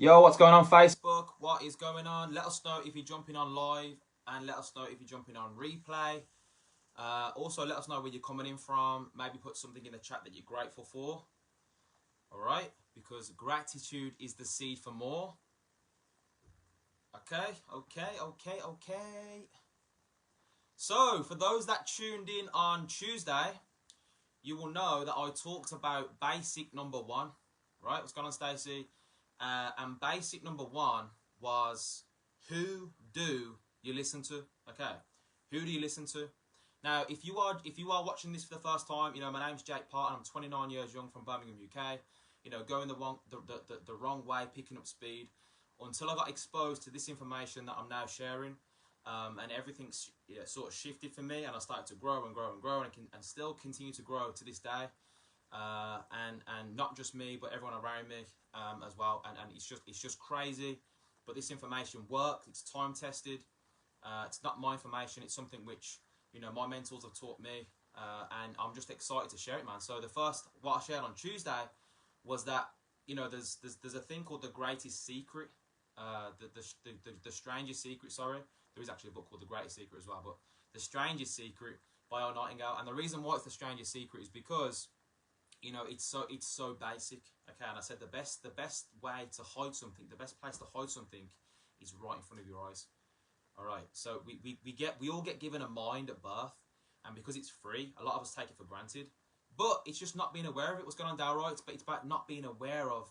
Yo, what's going on Facebook? What is going on? Let us know if you're jumping on live and let us know if you're jumping on replay. Also, let us know where you're coming in from. Maybe put something in the chat that you're grateful for. All right? Because gratitude is the seed for more. Okay. So, for those that tuned in on Tuesday, you will know that I talked about basic number one. Right? What's going on, Stacey? And basic number one was, who do you listen to? Okay, who do you listen to? Now, if you are watching this for the first time, you know, my name's Jake Parton. I'm 29 years young from Birmingham, UK. You know, going the wrong way, picking up speed, until I got exposed to this information that I'm now sharing, and everything's sort of shifted for me, and I started to grow and still continue to grow to this day. And not just me, but everyone around me as well. And it's just crazy. But this information works. It's time tested. It's not my information. It's something which, you know, my mentors have taught me, and I'm just excited to share it, man. So what I shared on Tuesday was that, you know, there's a thing called the greatest secret, the strangest secret. Sorry, there is actually a book called The Greatest Secret as well, but the strangest secret by Earl Nightingale. And the reason why it's the strangest secret is because, you know, it's so basic. Okay, and I said the best way to hide something, the best place to hide something, is right in front of your eyes. All right. So we all get given a mind at birth, and because it's free, a lot of us take it for granted. But it's just not being aware of it. What's going on, Dalroy? It's about not being aware of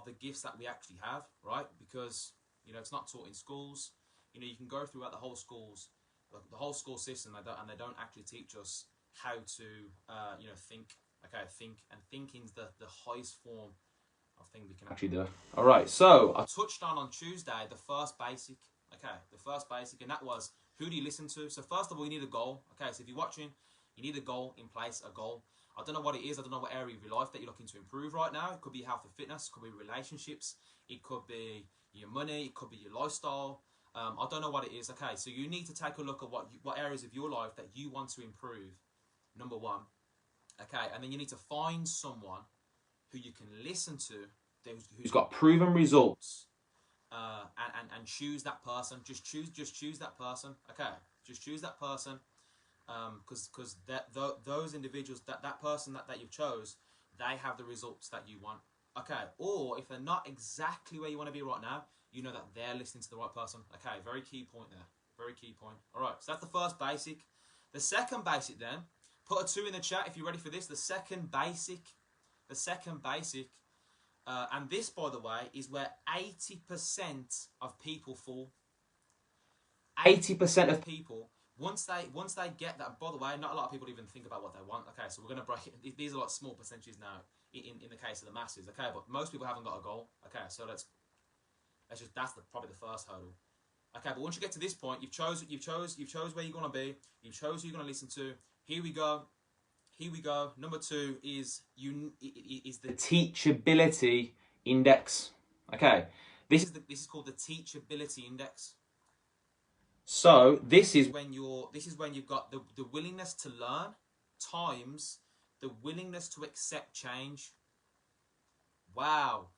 the gifts that we actually have, right? Because, you know, it's not taught in schools. You know, you can go throughout the whole schools, the whole school system, and they don't actually teach us how to, you know, think. Okay, thinking's the highest form of thing we can actually do. All right, so I touched on Tuesday the first basic. Okay, the first basic, and that was, who do you listen to? So first of all, you need a goal. Okay, so if you're watching, you need a goal in place, a goal. I don't know what it is. I don't know what area of your life that you're looking to improve right now. It could be health and fitness. It could be relationships. It could be your money. It could be your lifestyle. I don't know what it is. Okay, so you need to take a look at what areas of your life that you want to improve. Number one. Okay, and then you need to find someone who you can listen to, who's got proven results, and choose that person. Just choose that person. Okay, just choose that person, because those individuals, that person that you've chose, they have the results that you want. Okay, or if they're not exactly where you want to be right now, you know that they're listening to the right person. Okay, very key point there. Very key point. All right, so that's the first basic. The second basic then. Put a 2 in the chat if you're ready for this. The second basic, and this, by the way, is where 80% of people fall. 80% of people, once they get that. By the way, not a lot of people even think about what they want. Okay, so we're gonna break it. These are like small percentages now in the case of the masses. Okay, but most people haven't got a goal. Okay, so that's probably the first hurdle. Okay, but once you get to this point, you've chose where you're gonna be. You've chose who you're gonna listen to. Here we go. Number 2 is the teachability index. Okay, this is called the teachability index. So this is when you've got the willingness to learn times the willingness to accept change. Wow.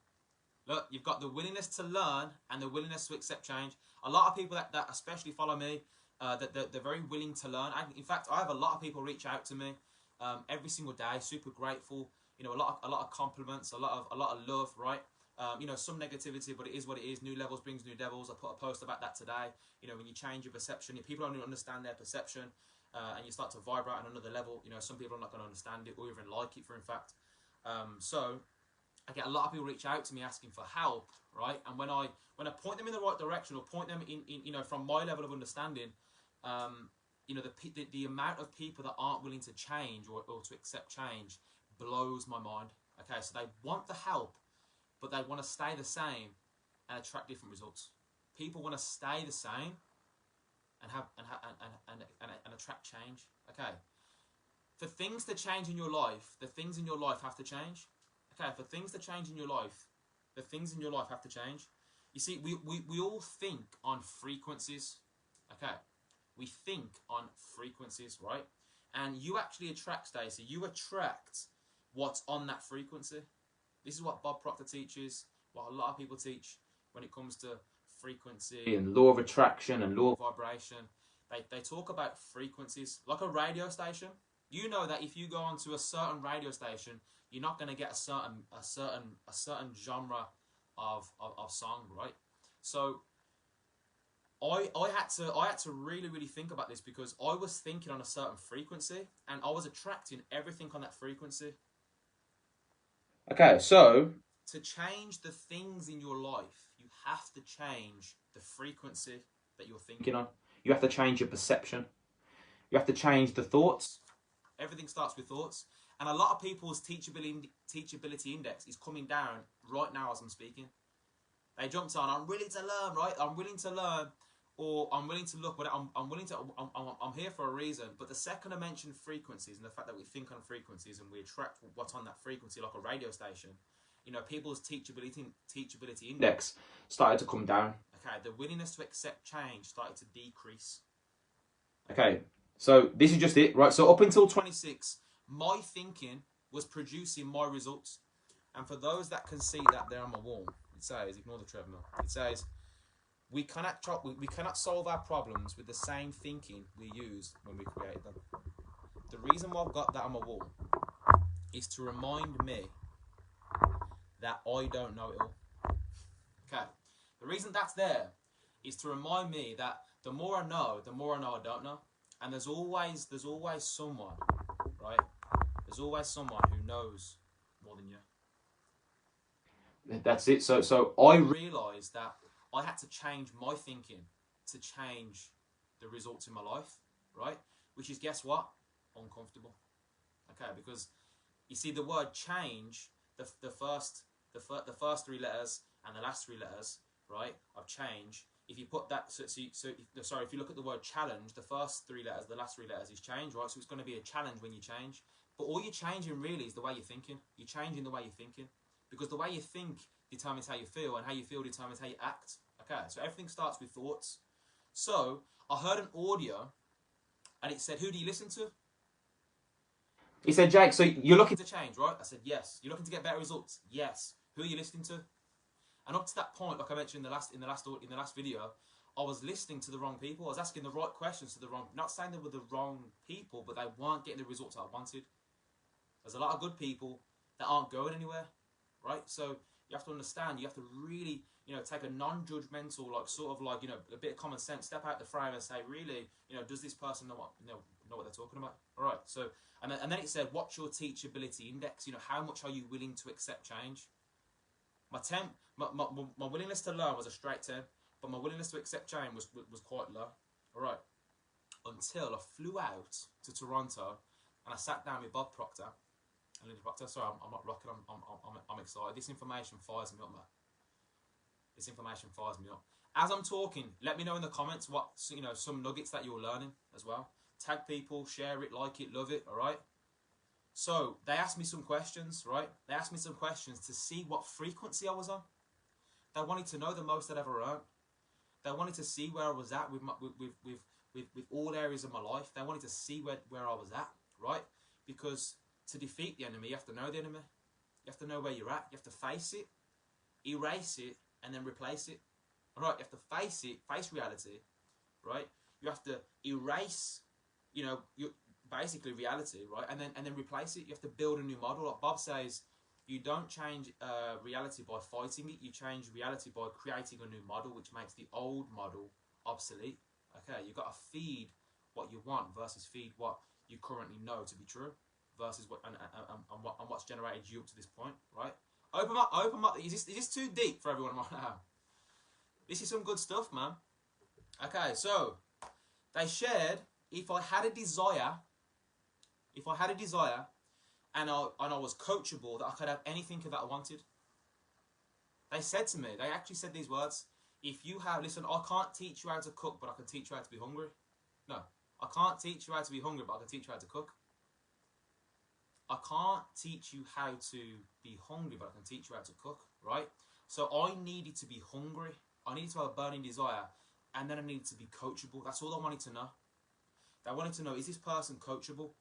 Look, you've got the willingness to learn and the willingness to accept change. A lot of people that especially follow me, that they're very willing to learn. In fact, I have a lot of people reach out to me every single day. Super grateful. You know, a lot of compliments, a lot of love. Right. You know, some negativity, but it is what it is. New levels brings new devils. I put a post about that today. You know, when you change your perception, if people don't understand their perception, and you start to vibrate on another level, you know, some people are not going to understand it or even like it. In fact, so I get a lot of people reach out to me asking for help, right? And when I point them in the right direction, or point them in you know, from my level of understanding, you know, the amount of people that aren't willing to change or to accept change blows my mind. Okay, so they want the help, but they want to stay the same and attract different results. People want to stay the same and attract change. Okay, for things to change in your life, the things in your life have to change. Okay, for things to change in your life, the things in your life have to change. You see, we all think on frequencies. Okay, we think on frequencies, right? And you actually attract, Stacey, you attract what's on that frequency. This is what Bob Proctor teaches, what a lot of people teach. when it comes to frequency and law of attraction and law of vibration, they talk about frequencies like a radio station. You know that if you go onto a certain radio station, you're not going to get a certain genre of song, right? So I had to really think about this, because I was thinking on a certain frequency and I was attracting everything on that frequency. Okay, so to change the things in your life, you have to change the frequency that you're thinking on. You have to change your perception. You have to change the thoughts. Everything starts with thoughts. And a lot of people's teachability index is coming down right now as I'm speaking. They jumped on, I'm willing to learn, right? I'm willing to learn, or I'm willing to look, but I'm here for a reason. But the second I mention frequencies and the fact that we think on frequencies and we attract what's on that frequency like a radio station, you know, people's teachability index started to come down. Okay, the willingness to accept change started to decrease. Okay, so this is just it, right? So up until 26, my thinking was producing my results. And for those that can see that there on my wall, it says, ignore the treadmill, it says, we cannot solve our problems with the same thinking we used when we created them. The reason why I've got that on my wall is to remind me that I don't know it all. Okay, the reason that's there is to remind me that the more I know I don't know. And there's always someone, right? There's always someone who knows more than you. That's it. So I realised that I had to change my thinking to change the results in my life, right? Which is, guess what? Uncomfortable. Okay, because you see the word change, the first three letters and the last three letters, right, of change. If you put that, if you look at the word challenge, the first three letters, the last three letters is change, right? So it's going to be a challenge when you change. But all you're changing really is the way you're thinking. You're changing the way you're thinking. Because the way you think determines how you feel, and how you feel determines how you act. Okay, so everything starts with thoughts. So I heard an audio, and it said, who do you listen to? He said, Jake, so you're looking to change, right? I said, yes. You're looking to get better results? Yes. Who are you listening to? And up to that point, like I mentioned in the last video, I was listening to the wrong people. I was asking the right questions to the wrong, not saying they were the wrong people, but they weren't getting the results I wanted. There's a lot of good people that aren't going anywhere, right? So you have to understand, you have to really, you know, take a non-judgmental, like sort of like, you know, a bit of common sense, step out the frame and say, really, you know, does this person know what they're talking about? All right. So, and then it said, what's your teachability index? You know, how much are you willing to accept change? My willingness to learn was a straight 10, but my willingness to accept change was quite low. All right. Until I flew out to Toronto and I sat down with Bob Proctor. And Linda Proctor, sorry, I'm not rocking. I'm excited. This information fires me up, man. This information fires me up. As I'm talking, let me know in the comments what, you know, some nuggets that you're learning as well. Tag people, share it, like it, love it. All right. So they asked me some questions, right? They asked me some questions to see what frequency I was on. They wanted to know the most I'd ever earned. They wanted to see where I was at with all areas of my life. They wanted to see where I was at, right? Because to defeat the enemy, you have to know the enemy. You have to know where you're at. You have to face it, erase it, and then replace it. All right? You have to face it, face reality, right? You have to erase, you know, basically reality, right? And then replace it. You have to build a new model. Like Bob says, you don't change reality by fighting it. You change reality by creating a new model, which makes the old model obsolete. Okay, you've got to feed what you want versus feed what you currently know to be true, versus what and what's generated you up to this point, right? Open up. Is this too deep for everyone right now? This is some good stuff, man. Okay, so they shared, if I had a desire and I was coachable, that I could have anything that I wanted. They said to me, they actually said these words, if you have, listen, I can't teach you how to cook, but I can teach you how to be hungry. No, I can't teach you how to be hungry, but I can teach you how to cook. I can't teach you how to be hungry, but I can teach you how to cook, right? So I needed to be hungry. I needed to have a burning desire, and then I needed to be coachable. That's all I wanted to know. I wanted to know, is this person coachable?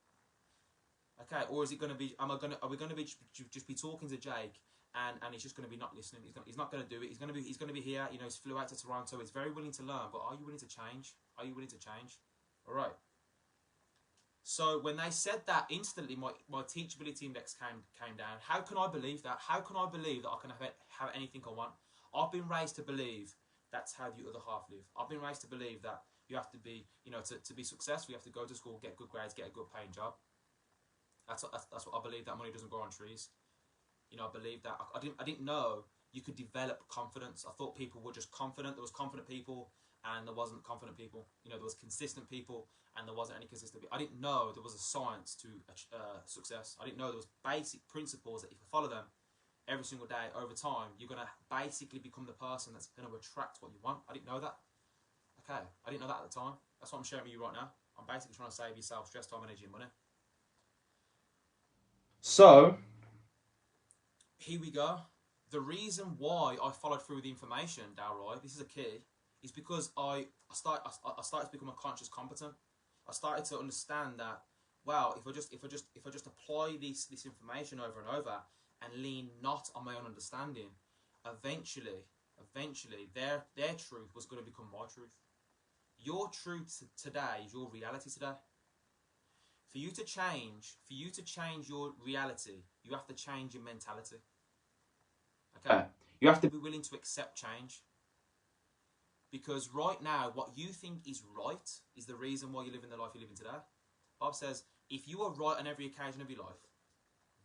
Okay, or is it going to be? Are we going to be just be talking to Jake, and he's just going to be not listening. He's not going to do it. He's going to be here. You know, he's flew out to Toronto. He's very willing to learn, but are you willing to change? Are you willing to change? All right. So when they said that, instantly my teachability index came down. How can I believe that? How can I believe that I can have anything I want? I've been raised to believe that's how the other half live. I've been raised to believe that you have to be, you know, to be successful, you have to go to school, get good grades, get a good paying job. That's what I believe, that money doesn't grow on trees. You know, I believe that. I didn't know you could develop confidence. I thought people were just confident. There was confident people and there wasn't confident people. You know, there was consistent people and there wasn't any consistent people. I didn't know there was a science to success. I didn't know there was basic principles that if you follow them every single day over time, you're going to basically become the person that's going to attract what you want. I didn't know that. Okay, I didn't know that at the time. That's what I'm sharing with you right now. I'm basically trying to save yourself stress, time, energy, and money. So, here we go. The reason why I followed through with the information, Dalroy, this is a key, is because I started to become a conscious competent. I started to understand that, wow, if I just apply this information over and over and lean not on my own understanding, eventually their truth was going to become my truth. Your truth today is your reality today. For you to change your reality, you have to change your mentality. Okay? You have to be willing to accept change. Because right now, what you think is right is the reason why you're living the life you're living today. Bob says, if you are right on every occasion of your life,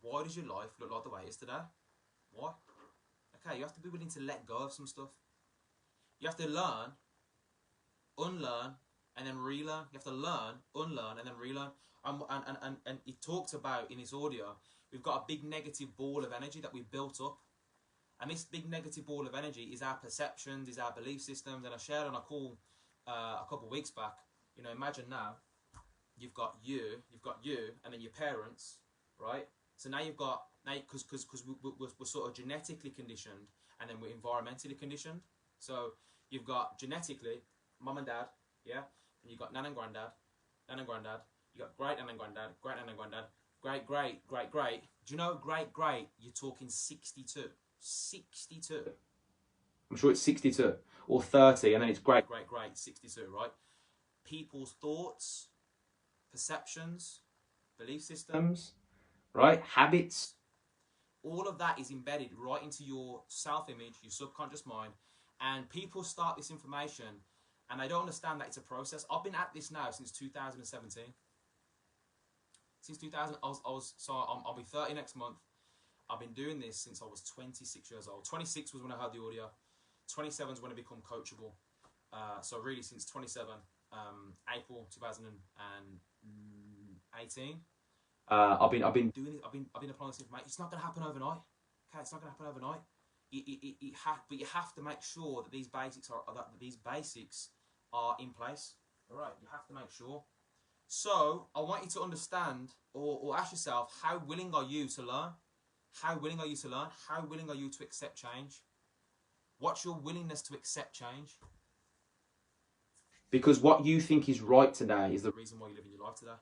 why does your life look like the way it is today? Why? Okay, you have to be willing to let go of some stuff. You have to learn, unlearn, and then relearn. You have to learn, unlearn, and then relearn. And he talks about in his audio, we've got a big negative ball of energy that we've built up. And this big negative ball of energy is our perceptions, is our belief systems. And I shared on a call a couple of weeks back, you know, imagine now, you've got you, and then your parents, right? So now you've got, because we're sort of genetically conditioned, and then we're environmentally conditioned. So you've got genetically, mum and dad, yeah? And you've got nan and granddad, you got great nan and granddad, great nan and granddad, great. Do you know great, you're talking 62. 62. I'm sure it's 62 or 30, and then it's great, 62, right? People's thoughts, perceptions, belief systems, right? Habits. All of that is embedded right into your self-image, your subconscious mind, and people start this information and they don't understand that it's a process. I've been at this now since 2017. Since 2000, I'll be 30 next month. I've been doing this since I was 26 years old. 26 was when I heard the audio. 27 is when I become coachable. So really since 27, April 2018, I've been doing it. I've been applying this information. It's not going to happen overnight. Okay, it's not going to happen overnight. But you have to make sure that these basics are in place. All right, you have to make sure. So I want you to understand or ask yourself, how willing are you to learn? How willing are you to learn? How willing are you to accept change? What's your willingness to accept change? Because what you think is right today is the reason why you're living your life today.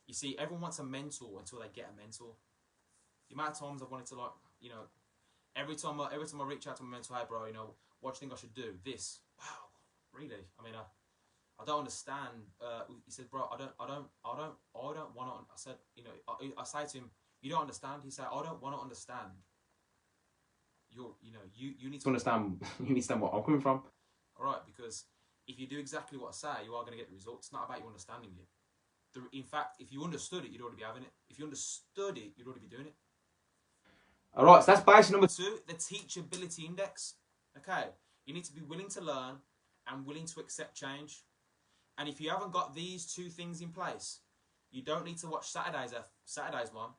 You see, everyone wants a mentor until they get a mentor. The amount of times I've wanted to, like, you know, every time I reach out to my mentor, hey bro, you know, what do you think I should do? This. Wow, really? I mean, I don't understand. He said, bro, I don't want to. I said, you know, I say to him, you don't understand. He said, I don't want to understand. You need to understand. You need to understand where I'm coming from. All right, because if you do exactly what I say, you are going to get the results. It's not about you understanding it. In fact, if you understood it, you'd already be having it. If you understood it, you'd already be doing it. All right, so that's basic number 2, the teachability index. Okay, you need to be willing to learn and willing to accept change. And if you haven't got these 2 things in place, you don't need to watch Saturday's one,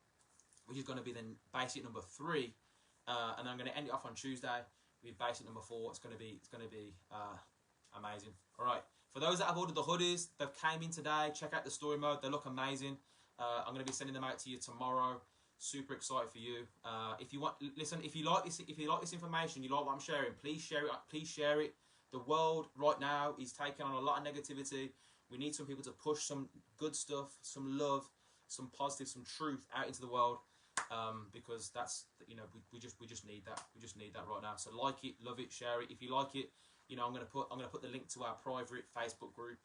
which is going to be then basic number 3, and I'm going to end it off on Tuesday with basic number 4. It's going to be amazing. All right. For those that have ordered the hoodies, they've came in today. Check out the story mode. They look amazing. I'm going to be sending them out to you tomorrow. Super excited for you. If you want, listen. If you like this information, you like what I'm sharing, please share it. Please share it. The world right now is taking on a lot of negativity. We need some people to push some good stuff, some love, some positive, some truth out into the world. because that's, you know, we just need that. We just need that right now. So like it, love it, share it. If you like it, you know, I'm gonna put the link to our private Facebook group,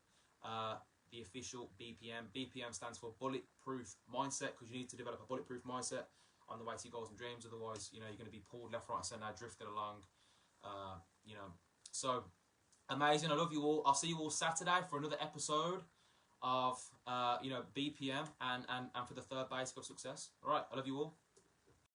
the official BPM. BPM stands for Bulletproof Mindset, because you need to develop a bulletproof mindset on the way to your goals and dreams. Otherwise, you know, you're going to be pulled left, right, and centre, drifted along. You know, so amazing. I love you all. I'll see you all Saturday for another episode of you know, BPM and for the third basic of success. All right, I love you all.